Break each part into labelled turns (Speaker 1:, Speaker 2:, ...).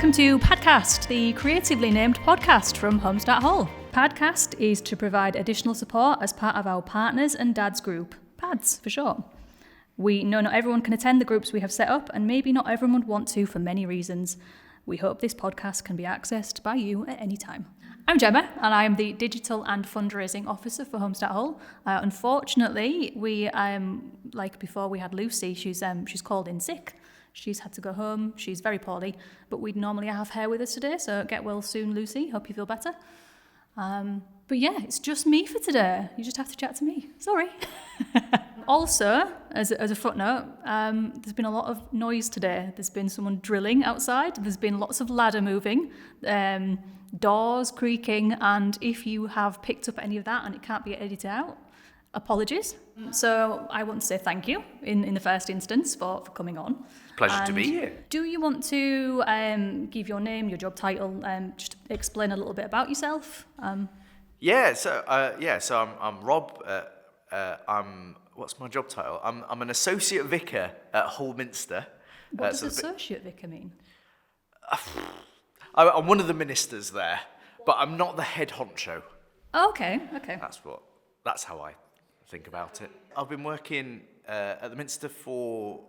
Speaker 1: Welcome to PADcast, the creatively named podcast from Hull. PADcast is to provide additional support as part of our partners and dads group, PADs for short. We know not everyone can attend the groups we have set up, and maybe not everyone would want to for many reasons. We hope this podcast can be accessed by you at any time. I'm Gemma, and I am the Digital and Fundraising Officer for Hull. Unfortunately, like before we had Lucy, she's called in sick. She's had to go home. She's very poorly, but we'd normally have her with us today, so get well soon, Lucy. Hope you feel better. But yeah, it's just me for today. You just have to chat to me. Sorry. Also, as a footnote, there's been a lot of noise today. There's been someone drilling outside. There's been lots of ladder moving, doors creaking, and if you have picked up any of that and it can't be edited out, apologies. So I want to say thank you in the first instance for coming on.
Speaker 2: Pleasure to be here.
Speaker 1: Do you want to give your name, your job title, just explain a little bit about yourself?
Speaker 2: So I'm Rob. What's my job title? I'm an associate vicar at Hull Minster.
Speaker 1: What does associate vicar mean?
Speaker 2: I'm one of the ministers there, but I'm not the head honcho.
Speaker 1: Oh, okay.
Speaker 2: That's how I think about it. I've been working at the Minster for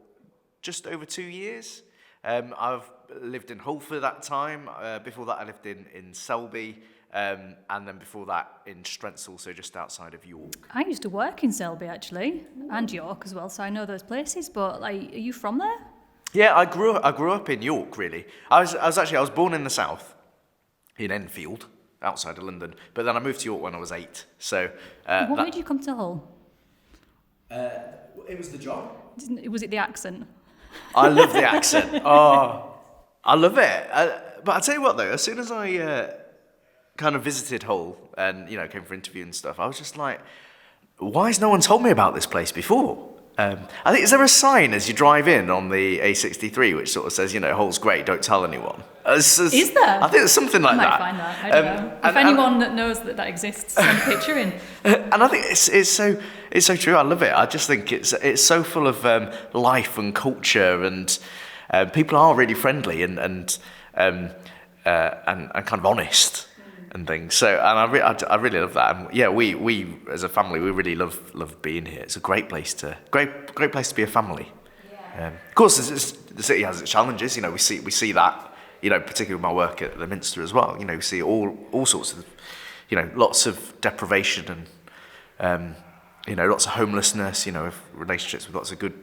Speaker 2: just over 2 years. I've lived in Hull for that time. Before that, I lived in Selby, and then before that in Strensall, so just outside of York. I
Speaker 1: used to work in Selby actually, and York as well, so I know those places. But are you from there?
Speaker 2: Yeah, I grew up in York. Really, I was born in the south, in Enfield, outside of London. But then I moved to York when I was 8. So
Speaker 1: what made you come to Hull?
Speaker 2: It was the job.
Speaker 1: Was it the accent?
Speaker 2: I love the accent. Oh, I love it. But I'll tell you what though, as soon as I kind of visited Hull and came for interview and stuff, I was just like, why has no one told me about this place before? I think, is there a sign as you drive in on the A63 which sort of says, Hull's great, don't tell anyone?
Speaker 1: Is there?
Speaker 2: I think there's something like that.
Speaker 1: I might find that. I don't know. If anyone that knows that exists, send a picture in.
Speaker 2: And I think it's so true. I love it. I just think it's so full of life and culture, and people are really friendly and kind of honest and things. So, and I really love that. And yeah, we as a family, we really love being here. It's a great place to be a family. Yeah. Of course, the city has its challenges. We see that. Particularly with my work at the Minster as well. We see all sorts of, lots of deprivation and, lots of homelessness. With relationships with lots of good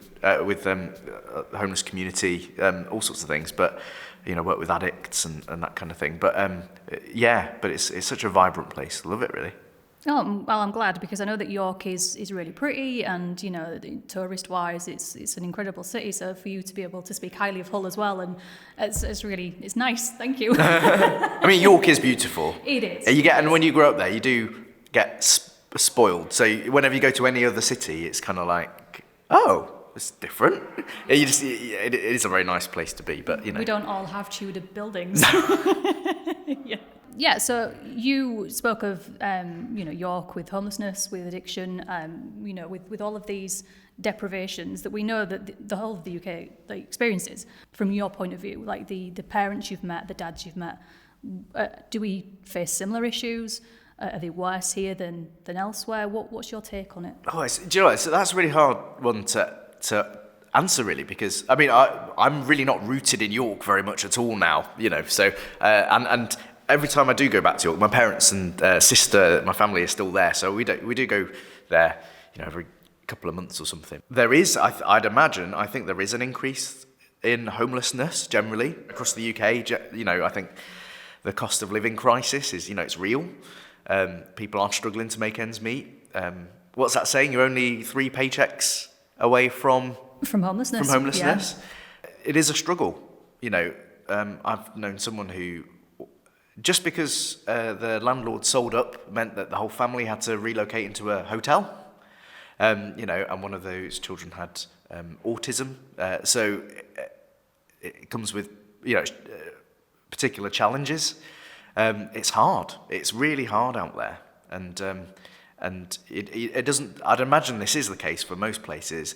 Speaker 2: with the homeless community, all sorts of things. But work with addicts and that kind of thing. But but it's such a vibrant place. I love it really.
Speaker 1: Oh, well, I'm glad, because I know that York is really pretty, and tourist-wise, it's an incredible city. So for you to be able to speak highly of Hull as well, and it's nice. Thank you.
Speaker 2: I mean, York is beautiful.
Speaker 1: It is.
Speaker 2: And when you grow up there, you do get spoiled. So whenever you go to any other city, it's kind of like, oh, it's different. It is a very nice place to be, but
Speaker 1: we don't all have Tudor buildings. Yeah. Yeah, so you spoke of, York with homelessness, with addiction, with all of these deprivations that we know that the whole of the UK experiences. From your point of view, like the parents you've met, the dads you've met, do we face similar issues? Are they worse here than elsewhere? What's your take on it?
Speaker 2: So that's a really hard one to answer, really, because I mean I'm really not rooted in York very much at all now. So and every time I do go back to York, my parents and sister, my family are still there, so we do go there, every couple of months or something. There is, I'd imagine, I think there is an increase in homelessness generally across the UK. I think the cost of living crisis is, it's real. People are struggling to make ends meet. What's that saying? You're only 3 paychecks away from
Speaker 1: homelessness.
Speaker 2: Yeah. It is a struggle. I've known someone who, just because the landlord sold up, meant that the whole family had to relocate into a hotel. And one of those children had autism. So it comes with, particular challenges. It's hard. It's really hard out there. And it doesn't, I'd imagine this is the case for most places.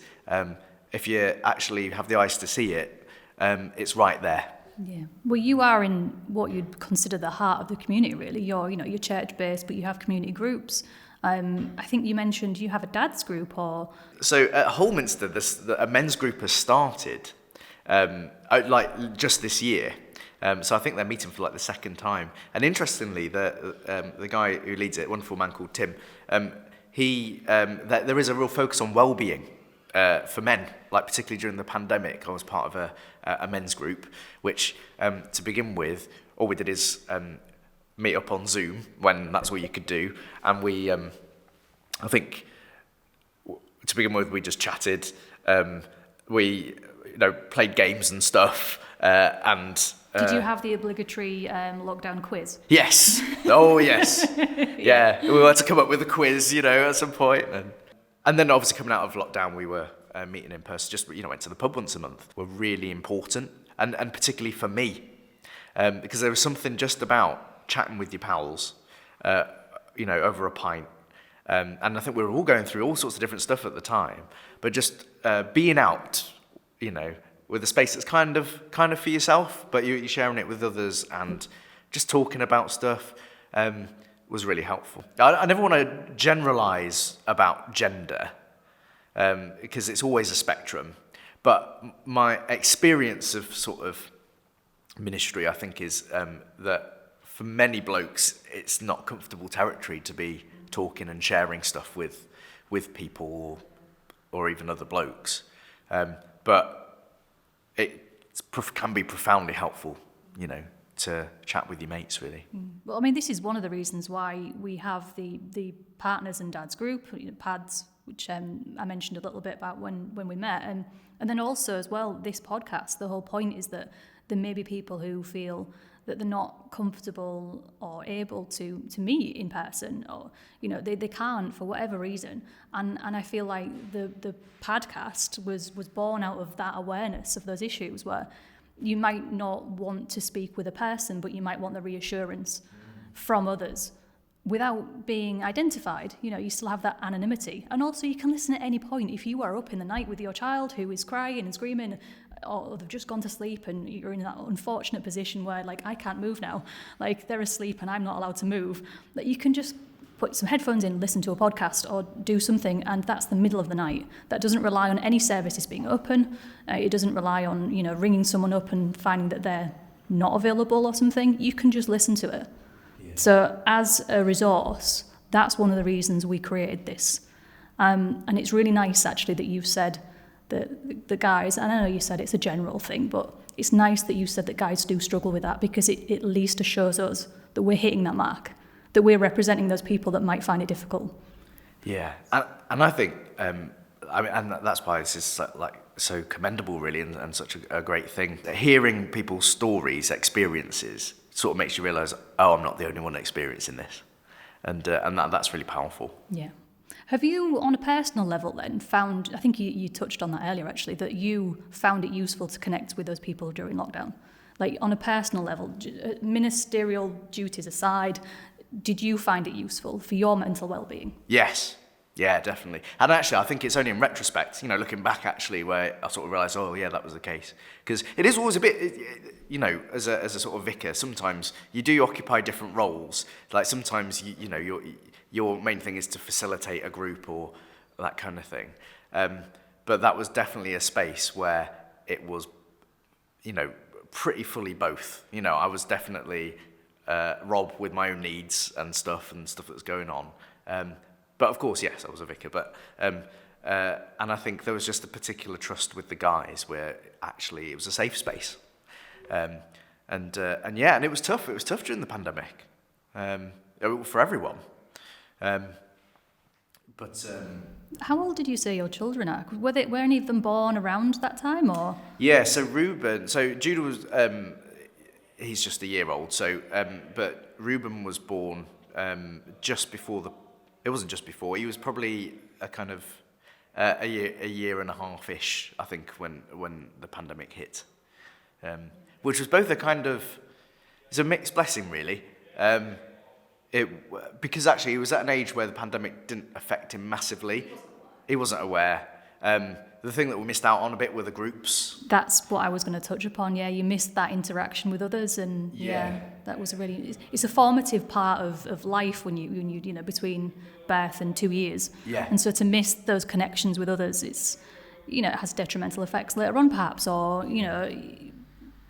Speaker 2: If you actually have the eyes to see it, it's right there.
Speaker 1: Yeah. Well, you are in what you'd consider the heart of the community, really. You're church-based, but you have community groups. I think you mentioned you have a dad's group, or...
Speaker 2: So at Hull Minster, a men's group has started, just this year. So I think they're meeting for the second time. And interestingly, the guy who leads it, a wonderful man called Tim, there is a real focus on well-being for men, particularly during the pandemic. I was part of a men's group, which to begin with, all we did is meet up on Zoom when that's all you could do, and we, I think, to begin with, we just chatted. We, played games and stuff, and.
Speaker 1: Did you have the obligatory lockdown quiz?
Speaker 2: Yes. Oh, yes. Yeah. We had to come up with a quiz, at some point. And then obviously coming out of lockdown, we were meeting in person, just, went to the pub once a month, were really important. And particularly for me, because there was something just about chatting with your pals, over a pint. And I think we were all going through all sorts of different stuff at the time, but just being out, with a space that's kind of for yourself, but you're sharing it with others, and just talking about stuff was really helpful. I never want to generalize about gender, because it's always a spectrum, but my experience of sort of ministry, I think, is that for many blokes, it's not comfortable territory to be talking and sharing stuff with people or even other blokes. But it can be profoundly helpful, to chat with your mates, really.
Speaker 1: Well, I mean, this is one of the reasons why we have the Partners and Dads group, PADs, which I mentioned a little bit about when we met. And then also as well, this podcast, the whole point is that there may be people who feel that they're not comfortable or able to meet in person, or they can't for whatever reason, and I feel like the PADcast was born out of that awareness of those issues, where you might not want to speak with a person, but you might want the reassurance from others without being identified. You still have that anonymity, and also you can listen at any point. If you are up in the night with your child who is crying and screaming, or they've just gone to sleep, and you're in that unfortunate position where I can't move now, they're asleep and I'm not allowed to move, that you can just put some headphones in, listen to a podcast or do something, and that's the middle of the night. That doesn't rely on any services being open. It doesn't rely on ringing someone up and finding that they're not available or something. You can just listen to it. Yeah. So as a resource, that's one of the reasons we created this. And it's really nice actually that you've said the guys, and I know you said it's a general thing, but it's nice that you said that guys do struggle with that, because it at least shows us that we're hitting that mark, that we're representing those people that might find it difficult.
Speaker 2: Yeah, and I think, and that's why this is so commendable, really, and such a great thing. Hearing people's stories, experiences, sort of makes you realise, I'm not the only one experiencing this, and that's really powerful.
Speaker 1: Yeah. Have you, on a personal level then, found, I think you touched on that earlier actually, that you found it useful to connect with those people during lockdown? On a personal level, ministerial duties aside, did you find it useful for your mental well-being?
Speaker 2: Yes. Yeah, definitely. And actually, I think it's only in retrospect, looking back actually, where I sort of realised, oh yeah, that was the case. Because it is always a bit, as a sort of vicar, sometimes you do occupy different roles. Sometimes, your main thing is to facilitate a group or that kind of thing. But that was definitely a space where it was, pretty fully both. I was definitely Rob with my own needs and stuff that was going on. But of course, yes, I was a vicar. But and I think there was just a particular trust with the guys where actually it was a safe space. And it was tough. It was tough during the pandemic for everyone.
Speaker 1: How old did you say your children are? Were any of them born around that time, or?
Speaker 2: Yeah, so Judah was, he's just a year old, but Reuben was born just before it wasn't just before, he was probably a kind of a year and a half-ish, I think, when the pandemic hit, which was both it's a mixed blessing, really. Because actually he was at an age where the pandemic didn't affect him massively. He wasn't aware. the thing that we missed out on a bit were the groups.
Speaker 1: That's what I was going to touch upon. Yeah, you missed that interaction with others, and that was it's a formative part of life when you between birth and 2 years.
Speaker 2: Yeah.
Speaker 1: And so to miss those connections with others, it's it has detrimental effects later on, perhaps, or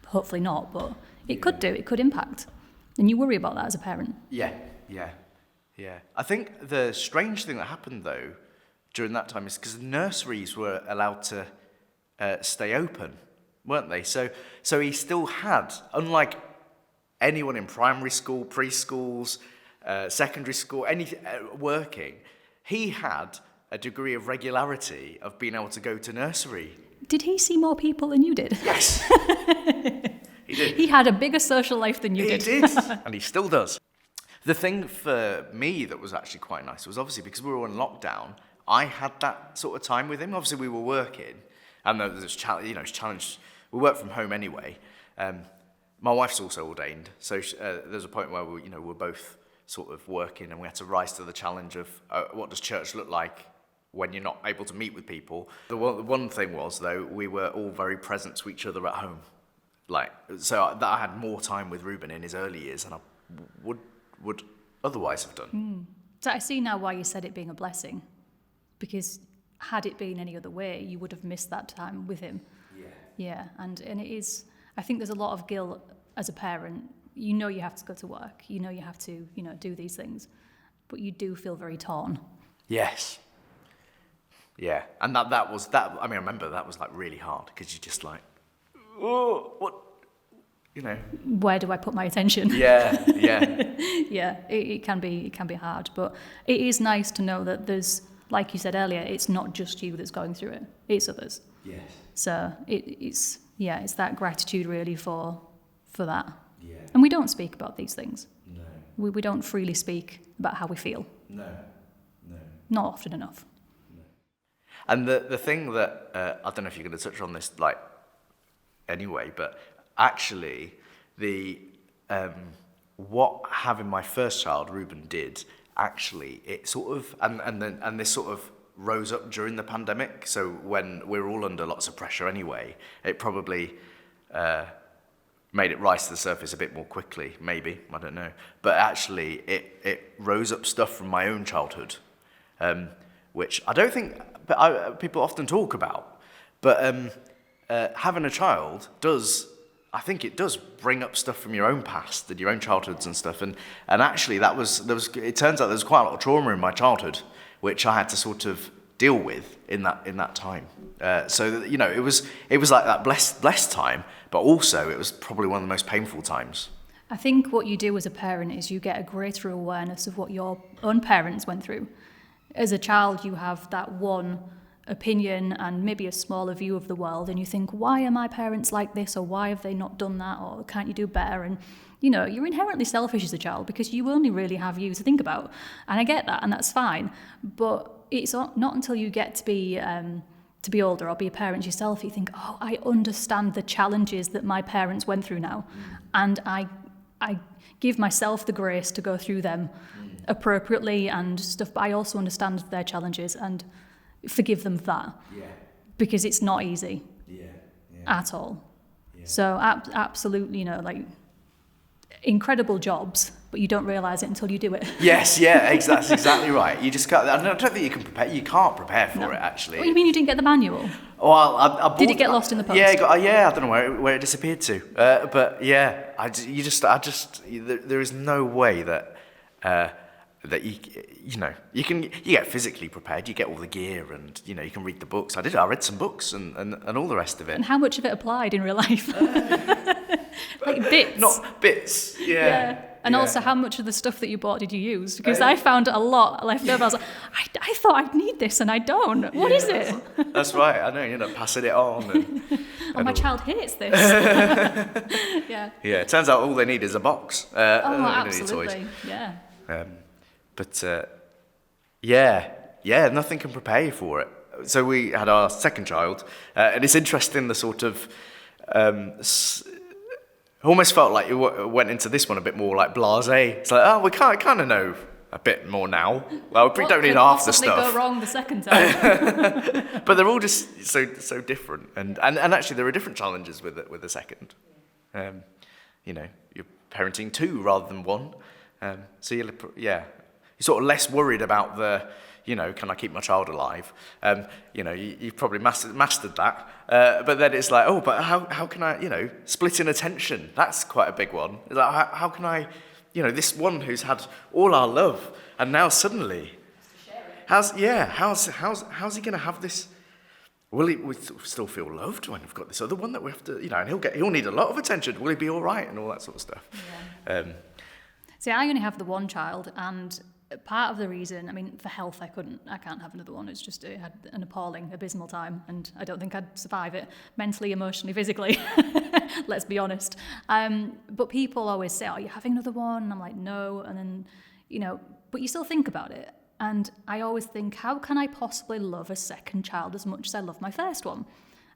Speaker 1: hopefully not, but it could impact, and you worry about that as a parent.
Speaker 2: Yeah. I think the strange thing that happened though during that time is because the nurseries were allowed to stay open, weren't they? So he still had, unlike anyone in primary school, preschools, secondary school, working, he had a degree of regularity of being able to go to nursery.
Speaker 1: Did he see more people than you did?
Speaker 2: Yes. He did.
Speaker 1: He had a bigger social life than you did.
Speaker 2: He did, and he still does. The thing for me that was actually quite nice was obviously because we were in lockdown, I had that sort of time with him. Obviously, we were working, and there was challenge. We work from home anyway. My wife's also ordained, so there's a point where we're both sort of working, and we had to rise to the challenge of what does church look like when you're not able to meet with people. The one thing was though, we were all very present to each other at home, so that I had more time with Ruben in his early years than I would otherwise have done.
Speaker 1: So I see now why you said it being a blessing. Because had it been any other way, you would have missed that time with him. Yeah, and it is. I think there's a lot of guilt as a parent. You have to go to work. You have to do these things, but you do feel very torn.
Speaker 2: Yes. Yeah, and that was that. I mean, I remember that was like really hard because you're just like, oh, what,
Speaker 1: Where do I put my attention?
Speaker 2: Yeah.
Speaker 1: Yeah, it can be hard, but it is nice to know that there's. Like you said earlier, it's not just you that's going through it; it's others.
Speaker 2: Yes.
Speaker 1: So it's that gratitude really for that.
Speaker 2: Yeah.
Speaker 1: And we don't speak about these things.
Speaker 2: No.
Speaker 1: We don't freely speak about how we feel.
Speaker 2: No.
Speaker 1: Not often enough.
Speaker 2: No. And the thing that I don't know if you're going to touch on this anyway, but actually what having my first child, Ruben, did. Actually, it sort of and this sort of rose up during the pandemic. So when we were all under lots of pressure anyway, it probably made it rise to the surface a bit more quickly. Maybe, I don't know. But actually, it rose up stuff from my own childhood, which I don't think people often talk about. But having a child does. I think it does bring up stuff from your own past and your own childhoods and stuff. And actually, it turns out there's quite a lot of trauma in my childhood, which I had to sort of deal with in that time. So it was like that blessed time, but also it was probably one of the most painful times.
Speaker 1: I think what you do as a parent is you get a greater awareness of what your own parents went through. As a child, you have that one opinion and maybe a smaller view of the world, and you think, why are my parents like this, or why have they not done that, or can't you do better? And you're inherently selfish as a child because you only really have you to think about, and I get that, and that's fine. But it's not until you get to be older or be a parent yourself, you think, oh, I understand the challenges that my parents went through now, and I give myself the grace to go through them appropriately and stuff, but I also understand their challenges and forgive them for that. Yeah. Because it's not easy. Yeah. At all. Yeah. So absolutely, incredible jobs, but you don't realise it until you do it.
Speaker 2: Yes, yeah, that's exactly right. You just can't. I don't think you can prepare. You can't prepare for it actually.
Speaker 1: What do you mean you didn't get the manual?
Speaker 2: Well, I bought,
Speaker 1: did it get lost in the post?
Speaker 2: Yeah, I don't know where it disappeared to. But yeah, there is no way that. That you get physically prepared, you get all the gear, and you can read the books. I read some books and all the rest of it.
Speaker 1: And how much of it applied in real life? Like bits.
Speaker 2: Not bits. Yeah.
Speaker 1: And also, how much of the stuff that you bought did you use? Because I found a lot left over. I was like, I thought I'd need this and I don't. What is it?
Speaker 2: That's right. I know. Passing it on. And
Speaker 1: my child hates this. Yeah.
Speaker 2: Yeah. It turns out all they need is a box.
Speaker 1: Absolutely. Yeah.
Speaker 2: But nothing can prepare you for it. So we had our second child, and it's interesting the sort of almost felt like it went into this one a bit more like blasé. It's like, oh, we kind of know a bit more now. Well, we
Speaker 1: What
Speaker 2: don't need
Speaker 1: could
Speaker 2: half the
Speaker 1: possibly
Speaker 2: stuff.
Speaker 1: go wrong the second time?
Speaker 2: But they're all just so different, and actually there are different challenges with the second. You're parenting 2 rather than 1, so you're sort of less worried about the, can I keep my child alive? You've probably mastered that, but then it's like, oh, but how can I, splitting attention? That's quite a big one. Like, how can I, this one who's had all our love, and now suddenly, how's he going to have this? Will he still feel loved when we've got this other one that we have to, and he'll need a lot of attention. Will he be all right, and all that sort of stuff?
Speaker 1: Yeah. See, I only have the one child, and part of the reason, for health, I can't have another one. It's just I had an appalling, abysmal time, and I don't think I'd survive it mentally, emotionally, physically. Let's be honest. But people always say, "Oh, you're having another one?" And I'm like, "No," and then but you still think about it. And I always think, how can I possibly love a second child as much as I love my first one?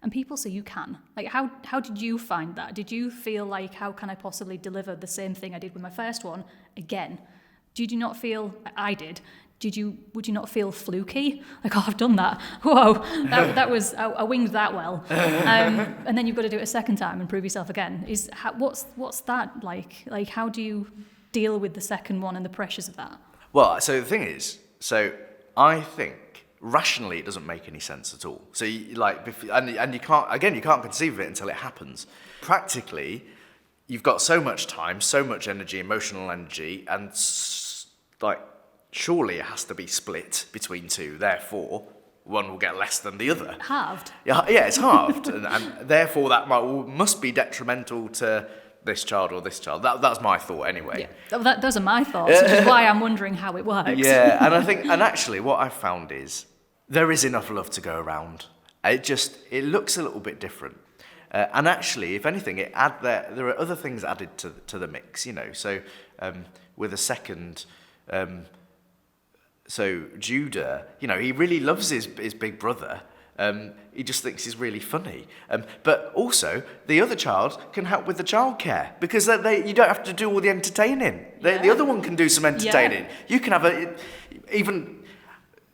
Speaker 1: And people say you can. Like, how did you find that? Did you feel like, how can I possibly deliver the same thing I did with my first one again? Did you not feel, I did, would you not feel fluky? Like, oh, I've done that. Whoa, that was, I winged that well. And then you've got to do it a second time and prove yourself again. What's that like? Like, how do you deal with the second one and the pressures of that?
Speaker 2: Well, so the thing is, I think rationally it doesn't make any sense at all. So you can't conceive of it until it happens. Practically, you've got so much time, so much energy, emotional energy, and surely it has to be split between 2. Therefore, one will get less than the other.
Speaker 1: Halved.
Speaker 2: Yeah, it's halved, and therefore that must be detrimental to this child or this child. That's my thought anay.
Speaker 1: Yeah. Those are my thoughts, which is why I'm wondering how it works.
Speaker 2: Yeah, and actually what I've found is there is enough love to go around. It looks a little bit different. And actually, if anything, there are other things added to the mix, So with a second, so Judah, he really loves his big brother. He just thinks he's really funny. But also, the other child can help with the childcare because you don't have to do all the entertaining. The other one can do some entertaining. Yeah. You can even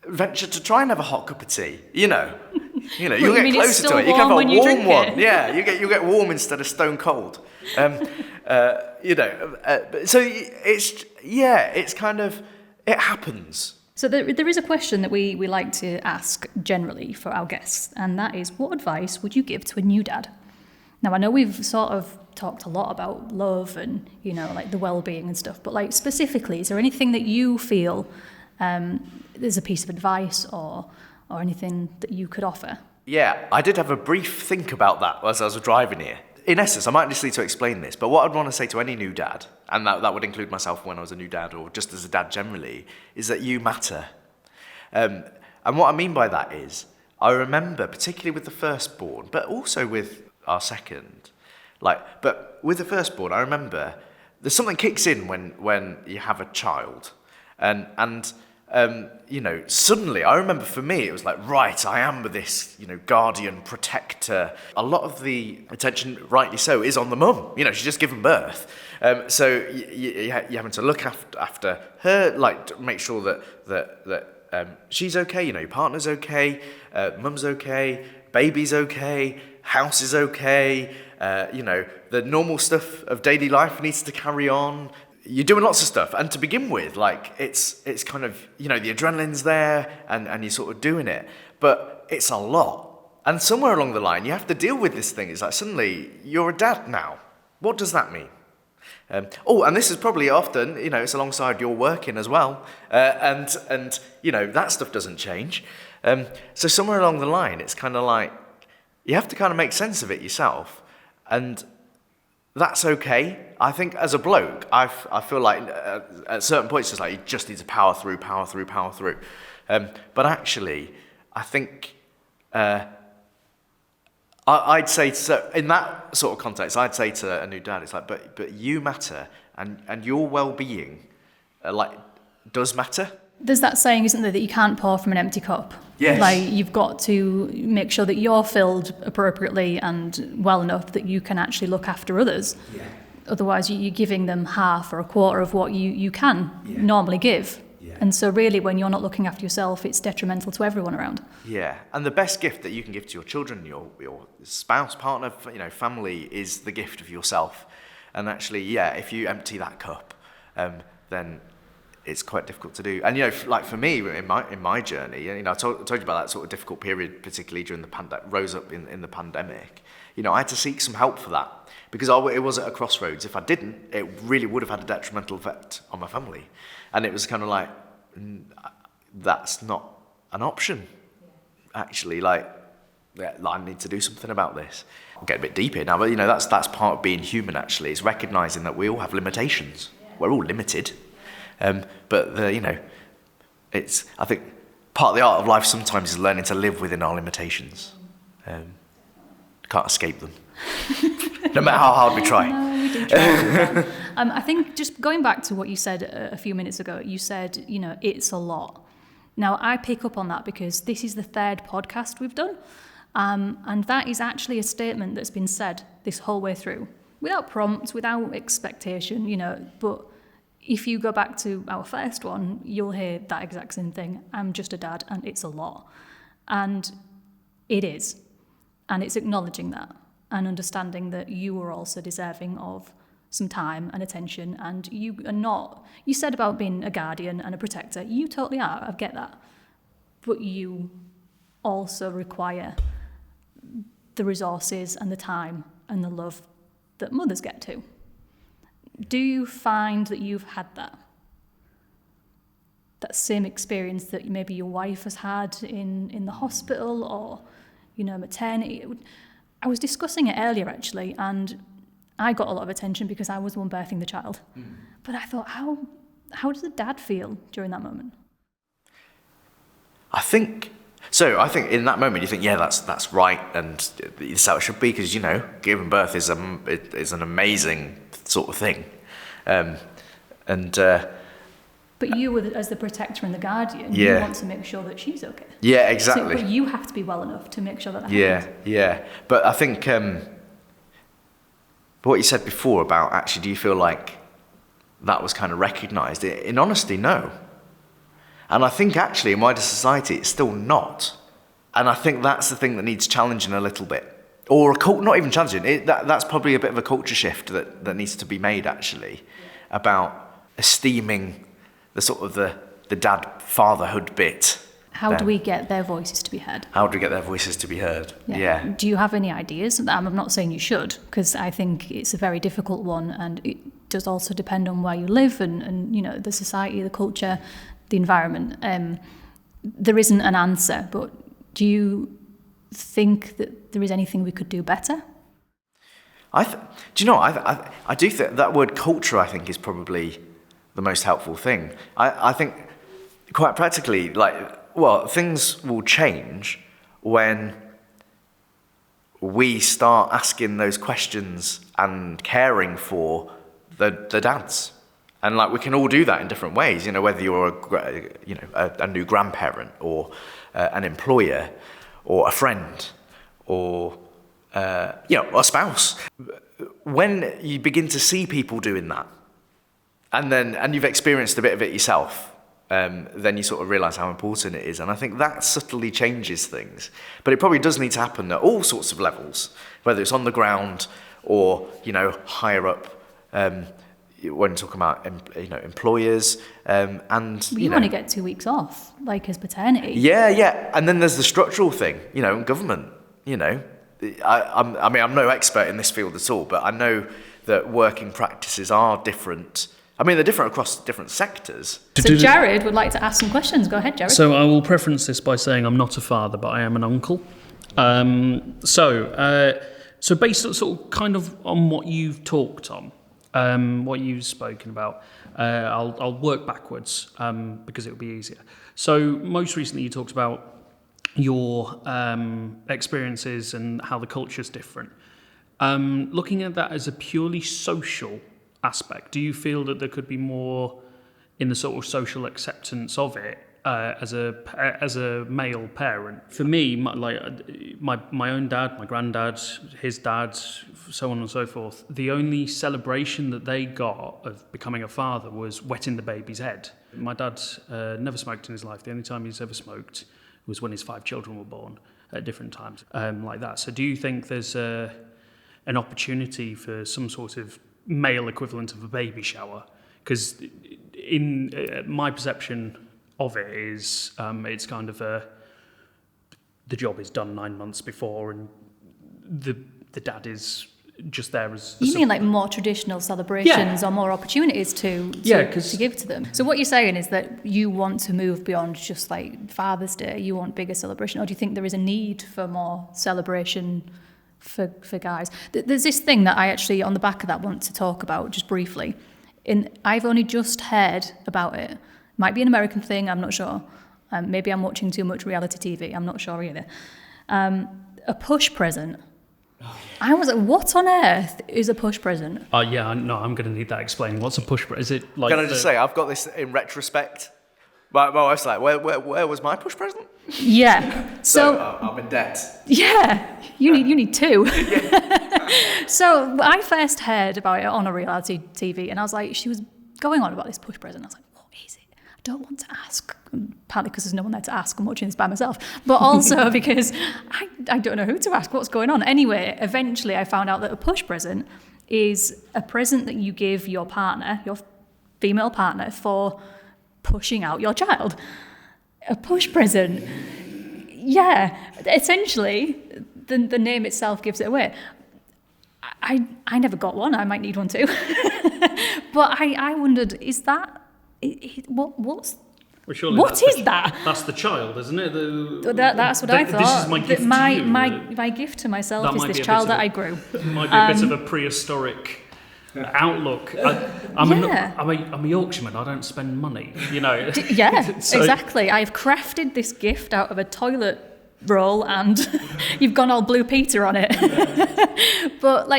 Speaker 2: venture to try and have a hot cup of tea. You'll get closer to it. You can have a warm one. Yeah, you get warm instead of stone cold. So it's kind of, it happens.
Speaker 1: So there is a question that we like to ask generally for our guests, and that is, what advice would you give to a new dad? Now, I know we've sort of talked a lot about love and, like the well-being and stuff, but like specifically, is there anything that you feel there's a piece of advice or anything that you could offer?
Speaker 2: Yeah, I did have a brief think about that as I was driving here. In essence, I might just need to explain this, but what I'd want to say to any new dad, and that would include myself when I was a new dad, or just as a dad generally, is that you matter. And what I mean by that is, I remember, particularly with the firstborn, but also with our second, but with the firstborn, I remember there's something kicks in when you have a child, and suddenly, I remember for me, it was like, right, I am this, guardian, protector. A lot of the attention, rightly so, is on the mum. She's just given birth. So you're having to look after her, to make sure that she's okay, your partner's okay, mum's okay, baby's okay, house is okay, the normal stuff of daily life needs to carry on. You're doing lots of stuff, and to begin with, it's kind of, the adrenaline's there, and you're sort of doing it, but it's a lot. And somewhere along the line, you have to deal with this thing. It's like, suddenly, you're a dad now. What does that mean? And this is probably often, it's alongside your working as well, and that stuff doesn't change. So somewhere along the line, it's kind of like, you have to kind of make sense of it yourself, and that's okay. I think as a bloke, I feel like at certain points it's like you just need to power through. But actually, I think I'd say, so in that sort of context, I'd say to a new dad, it's like, but you matter, and your well-being does matter.
Speaker 1: There's that saying, isn't there, that you can't pour from an empty cup?
Speaker 2: Yes.
Speaker 1: You've got to make sure that you're filled appropriately and well enough that you can actually look after others.
Speaker 2: Yeah.
Speaker 1: Otherwise, you're giving them half or a quarter of what you can normally give. And so really, when you're not looking after yourself, it's detrimental to everyone around.
Speaker 2: Yeah, and the best gift that you can give to your children, your spouse, partner, family, is the gift of yourself. And actually, if you empty that cup, then it's quite difficult to do. And like for me, in my journey, I told you about that sort of difficult period, particularly during the rose up in the pandemic. I had to seek some help for that, because it was at a crossroads. If I didn't, it really would have had a detrimental effect on my family. And it was kind of like, that's not an option, actually. Like, I need to do something about this. I'll get a bit deep here now, but that's part of being human, actually. It's recognizing that we all have limitations. We're all limited. But it's, I think, part of the art of life sometimes is learning to live within our limitations. Can't escape them, no matter how hard we try.
Speaker 1: No, we do try. I think just going back to what you said a few minutes ago, you said, it's a lot. Now, I pick up on that because this is the 3rd podcast we've done. And that is actually a statement that's been said this whole way through, without prompts, without expectation, but if you go back to our first one, you'll hear that exact same thing. I'm just a dad and it's a lot. And it is. And it's acknowledging that and understanding that you are also deserving of some time and attention, and you are not, you said about being a guardian and a protector, you totally are, I get that. But you also require the resources and the time and the love that mothers get to. Do you find that you've had that same experience that maybe your wife has had in the hospital or, maternity? I was discussing it earlier, actually, and I got a lot of attention because I was the one birthing the child. But I thought, how does a dad feel during that moment?
Speaker 2: I think in that moment you think, that's right, and that's how it should be, because giving birth is an amazing sort of thing,
Speaker 1: But you, as the protector and the guardian, you want to make sure that she's okay.
Speaker 2: Yeah, exactly.
Speaker 1: But you have to be well enough to make sure that happens.
Speaker 2: Yeah. But I think what you said before about, actually, do you feel like that was kind of recognised? In honesty, no. And I think actually in wider society it's still not. And I think that's the thing that needs challenging a little bit. Or not even challenging, that's probably a bit of a culture shift that needs to be made, actually, about esteeming the sort of the dad fatherhood bit.
Speaker 1: How do we get their voices to be heard?
Speaker 2: How do we get their voices to be heard? Yeah.
Speaker 1: Do you have any ideas? I'm not saying you should, because I think it's a very difficult one, and it does also depend on where you live and the society, the culture, the environment. There isn't an answer, but do you think that there is anything we could do better?
Speaker 2: I do think that word culture, I think, is probably the most helpful thing. I think quite practically, things will change when we start asking those questions and caring for the dads. And we can all do that in different ways, whether you're a new grandparent or an employer or a friend or a spouse. When you begin to see people doing that, and you've experienced a bit of it yourself, then you sort of realise how important it is. And I think that subtly changes things. But it probably does need to happen at all sorts of levels, whether it's on the ground or, higher up, when talking about, employers. You
Speaker 1: only get 2 weeks off, as paternity.
Speaker 2: Yeah. And then there's the structural thing, in government, I'm no expert in this field at all, but I know that working practices are different. They're different across different sectors.
Speaker 1: So Jared would like to ask some questions. Go ahead, Jared.
Speaker 3: So I will preference this by saying I'm not a father, but I am an uncle. So based sort of kind of on what you've talked on, what you've spoken about, I'll work backwards because it will be easier. So most recently you talked about your experiences and how the culture's different. Looking at that as a purely social aspect, do you feel that there could be more in the sort of social acceptance of it as a male parent? For me, my own dad, my granddad, his dad, so on and so forth, the only celebration that they got of becoming a father was wetting the baby's head. My dad never smoked in his life. The only time he's ever smoked was when his 5 children were born at different times, like that. So do you think there's an opportunity for some sort of male equivalent of a baby shower? Because in my perception of it is it's kind of the job is done 9 months before, and the dad is just there as...
Speaker 1: You mean like more traditional celebrations or more opportunities to give to them? So what you're saying is that you want to move beyond just like Father's Day, you want bigger celebration, or do you think there is a need for more celebration for guys? There's this thing that I actually, on the back of that, want to talk about just briefly. I've only just heard about it. Might be an American thing, I'm not sure. Maybe I'm watching too much reality TV, I'm not sure either. A push present. Oh, yeah. I was like, what on earth is a push present?
Speaker 3: Yeah, no, I'm going to need that explaining. What's a push present? Is it like...
Speaker 2: Can I just say, I've got this in retrospect. My wife's like, where was my push present?
Speaker 1: Yeah.
Speaker 2: So I'm in debt.
Speaker 1: Yeah, you need 2. So I first heard about it on a reality TV, and I was like, she was going on about this push present. I was like, what is it? I don't want to ask. Partly because there's no one there to ask. I'm watching this by myself. But also because I don't know who to ask. What's going on? Anyway, eventually I found out that a push present is a present that you give your partner, your female partner, for pushing out your child. A push present. Yeah, essentially, the name itself gives it away. I never got one. I might need one too. But I wondered, is that... What's...
Speaker 3: Well,
Speaker 1: what is that?
Speaker 3: That's the child, isn't it?
Speaker 1: That's what I thought.
Speaker 3: This is my gift to you.
Speaker 1: My gift to myself is this child that I grew.
Speaker 3: It might be a bit of a prehistoric outlook. I'm a Yorkshireman. I don't spend money, you know.
Speaker 1: Exactly. I've crafted this gift out of a toilet roll, and you've gone all Blue Peter on it. But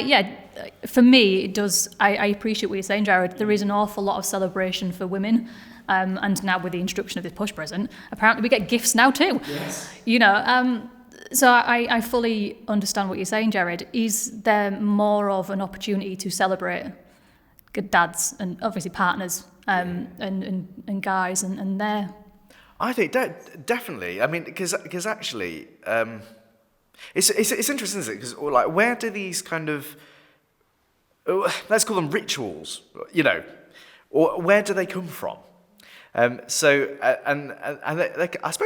Speaker 1: for me, it does. I appreciate what you're saying, Jared. There is an awful lot of celebration for women. And now with the introduction of this push present, apparently we get gifts now too. Yes. You know, so I fully understand what you're saying, Jared. Is there more of an opportunity to celebrate dads and obviously partners and guys and their...
Speaker 2: I think definitely. I mean, because actually, it's interesting, isn't it? Because like, where do these kind of, let's call them rituals, you know, or where do they come from? I suppose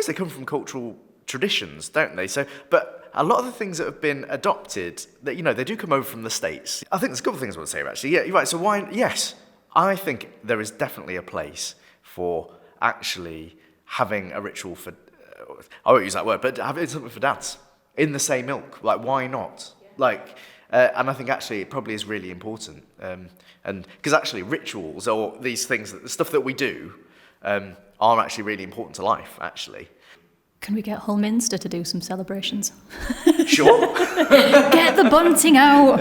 Speaker 2: they come from cultural traditions, don't they? So, but a lot of the things that have been adopted, that, you know, they do come over from the States. I think there's a couple of things I want to say here, actually. Yeah, you're right. So yes, I think there is definitely a place for actually having a ritual for, I won't use that word, but having something for dads in the same ilk. Like, why not? Yeah. Like, and I think actually it probably is really important. And because actually rituals, or these things, the stuff that we do, are actually really important to life, actually.
Speaker 1: Can we get whole Minster to do some celebrations?
Speaker 2: Sure.
Speaker 1: Get the bunting out.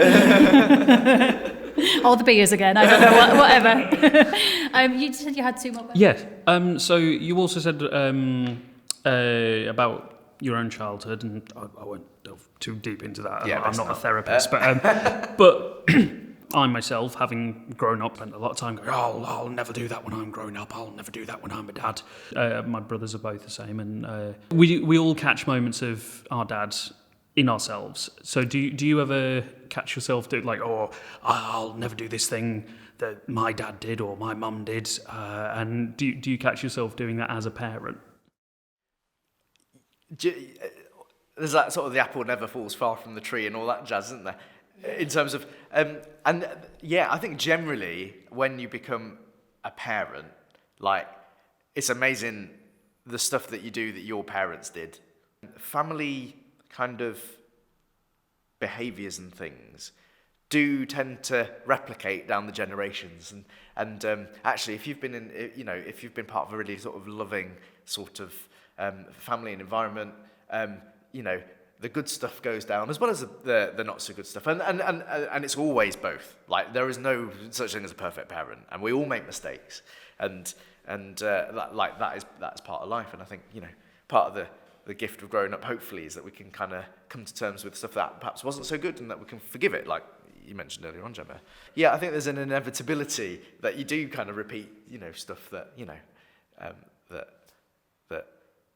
Speaker 1: Or the beers again, I don't know, whatever. You said you had 2 more questions.
Speaker 3: Yeah. So you also said about your own childhood, and I won't delve too deep into that.
Speaker 2: Yeah,
Speaker 3: I'm not a therapist, but I myself, having grown up, spent a lot of time going, I'll never do that when I'm grown up. I'll never do that when I'm a dad. My brothers are both the same, and we all catch moments of our dads in ourselves. So do you ever catch yourself like, I'll never do this thing that my dad did or my mum did? And do you catch yourself doing that as a parent?
Speaker 2: There's that sort of the apple never falls far from the tree and all that jazz, isn't there? In terms of, I think generally when you become a parent, like, it's amazing the stuff that you do that your parents did. Family kind of behaviours and things do tend to replicate down the generations, and actually, if you've been part of a really sort of loving sort of family and environment, the good stuff goes down as well as the not so good stuff, and it's always both. Like, there is no such thing as a perfect parent, and we all make mistakes, and that's part of life. And I think, part of the gift of growing up, hopefully, is that we can kind of come to terms with stuff that perhaps wasn't so good, and that we can forgive it, like you mentioned earlier on, Gemma. Yeah, I think there's an inevitability that you do kind of repeat, stuff that that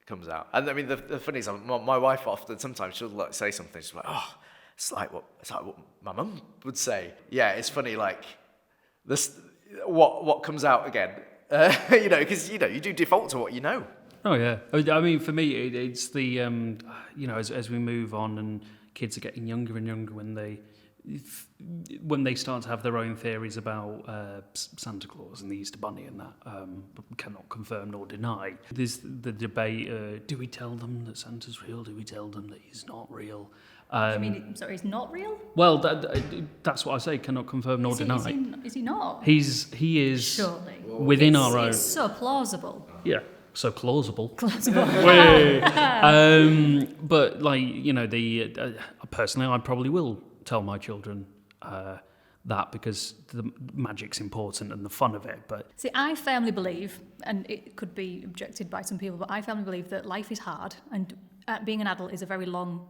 Speaker 2: comes out. And I mean, the funny is, my wife often, sometimes she'll like say something, she's like, oh, it's like what my mum would say. Yeah, it's funny, like, this, what comes out again, because, you do default to what you know.
Speaker 3: Oh, yeah. I mean, for me, it's the, as we move on and kids are getting younger and younger when they start to have their own theories about Santa Claus and the Easter Bunny and that, cannot confirm nor deny. There's the debate, do we tell them that Santa's real? Do we tell them that he's not real?
Speaker 1: I mean, sorry, he's not real?
Speaker 3: Well, that's what I say, cannot confirm nor deny.
Speaker 1: Is he not?
Speaker 3: He is
Speaker 1: surely
Speaker 3: within our own.
Speaker 1: It's so plausible.
Speaker 3: Yeah. So plausible.
Speaker 1: Plausible.
Speaker 3: But personally, I probably will tell my children that because the magic's important and the fun of it. But
Speaker 1: see, I firmly believe, and it could be objected by some people, but I firmly believe that life is hard, and being an adult is a very long.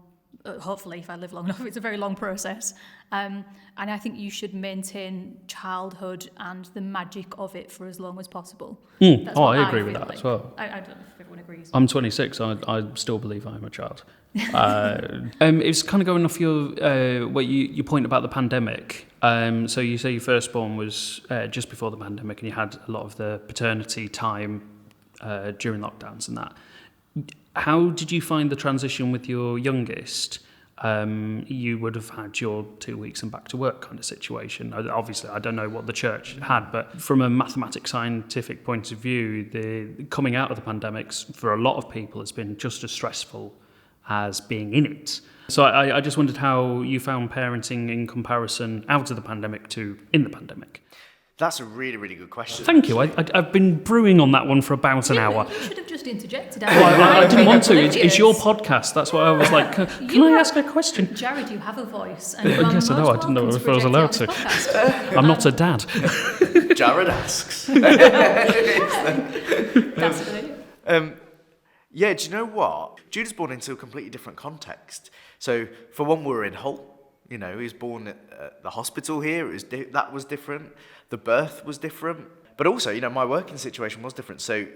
Speaker 1: Hopefully, if I live long enough, it's a very long process. And I think you should maintain childhood and the magic of it for as long as possible.
Speaker 3: I agree with that as well.
Speaker 1: I don't know if everyone agrees.
Speaker 3: I'm 26, I still believe I'm a child. It's kind of going off your point about the pandemic. So you say your firstborn was just before the pandemic and you had a lot of the paternity time during lockdowns and that. How did you find the transition with your youngest? You would have had your 2 weeks and back to work kind of situation. Obviously, I don't know what the church had, but from a mathematics scientific point of view, the coming out of the pandemics for a lot of people has been just as stressful as being in it. So I just wondered how you found parenting in comparison out of the pandemic to in the pandemic.
Speaker 2: That's a really, really good question.
Speaker 3: Thank you. I've been brewing on that one for about an hour.
Speaker 1: You should have just interjected.
Speaker 3: I didn't want to. It's your podcast. That's why I was like, can I ask a question?
Speaker 1: Jared, you have a voice. And
Speaker 3: yes, I know. I didn't know if I was allowed to. I'm not a dad.
Speaker 2: Jared asks.
Speaker 1: That's good.
Speaker 2: Yeah, do you know what? Jude was born into a completely different context. So, for one, we were in Hull. He was born at the hospital here. That was different. The birth was different. But also, my working situation was different. So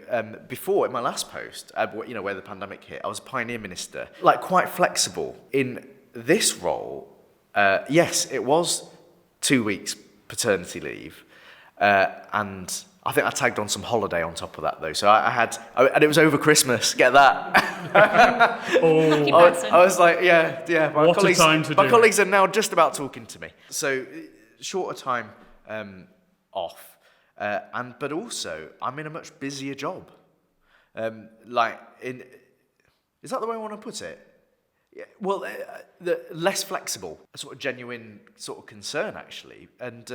Speaker 2: before, in my last post, where the pandemic hit, I was a pioneer minister, like quite flexible. In this role, yes, it was 2 weeks paternity leave. And I think I tagged on some holiday on top of that, though. So and it was over Christmas. Get that? I was like, yeah. My colleagues are now just about talking to me. So shorter time off, but also I'm in a much busier job. Is that the way I want to put it? Yeah, well, the less flexible, a sort of genuine sort of concern actually, and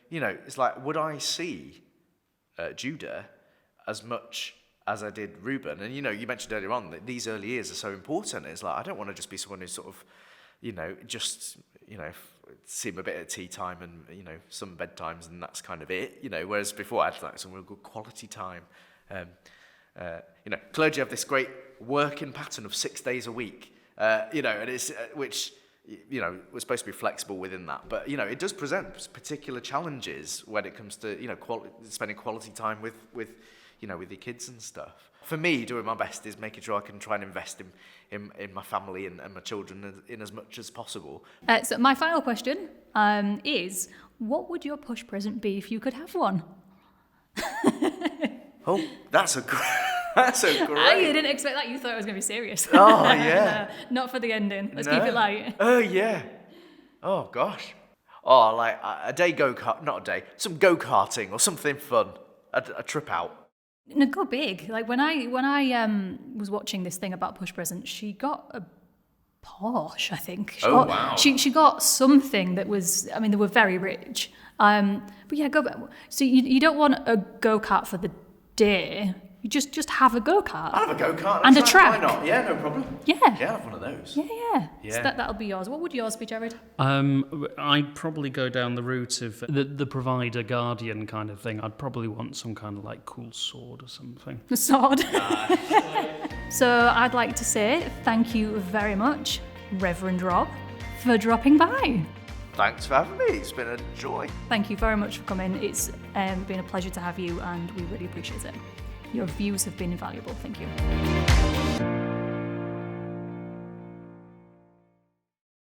Speaker 2: it's like, would I see Judah as much as I did Reuben? And you mentioned earlier on that these early years are so important. It's like I don't want to just be someone who sort of, see him a bit at tea time and some bedtimes and that's kind of it. Whereas before I had like some real good quality time. Clergy have this great working pattern of 6 days a week. And it's which we're supposed to be flexible within that, but it does present particular challenges when it comes to spending quality time with your kids and stuff. For me, doing my best is making sure I can try and invest in my family and my children in as much as possible.
Speaker 1: So my final question is, what would your push present be if you could have one?
Speaker 2: Oh, that's a great.
Speaker 1: You didn't expect that. You thought it was going to be serious.
Speaker 2: Oh, yeah.
Speaker 1: Not for the ending. Let's keep it light.
Speaker 2: Oh, yeah. Oh, gosh. Oh, like a day go-kart, not a day, some go-karting or something fun, a trip out.
Speaker 1: No, go big. Like when I was watching this thing about push present, she got a Porsche, I think.
Speaker 2: Wow.
Speaker 1: She got something that was, they were very rich. But yeah, go back. So you don't want a go-kart for the day. You just have a go-kart.
Speaker 2: I'll have a go-kart.
Speaker 1: And a track.
Speaker 2: Why not? Yeah, no problem.
Speaker 1: Yeah.
Speaker 2: Yeah, I'll have one of those.
Speaker 1: Yeah. So that'll be yours. What would yours be, Jared?
Speaker 3: I'd probably go down the route of the provider guardian kind of thing. I'd probably want some kind of like cool sword or something.
Speaker 1: A sword. So I'd like to say thank you very much, Reverend Rob, for dropping by.
Speaker 2: Thanks for having me. It's been a joy.
Speaker 1: Thank you very much for coming. It's been a pleasure to have you, and we really appreciate it. Your views have been invaluable. Thank you.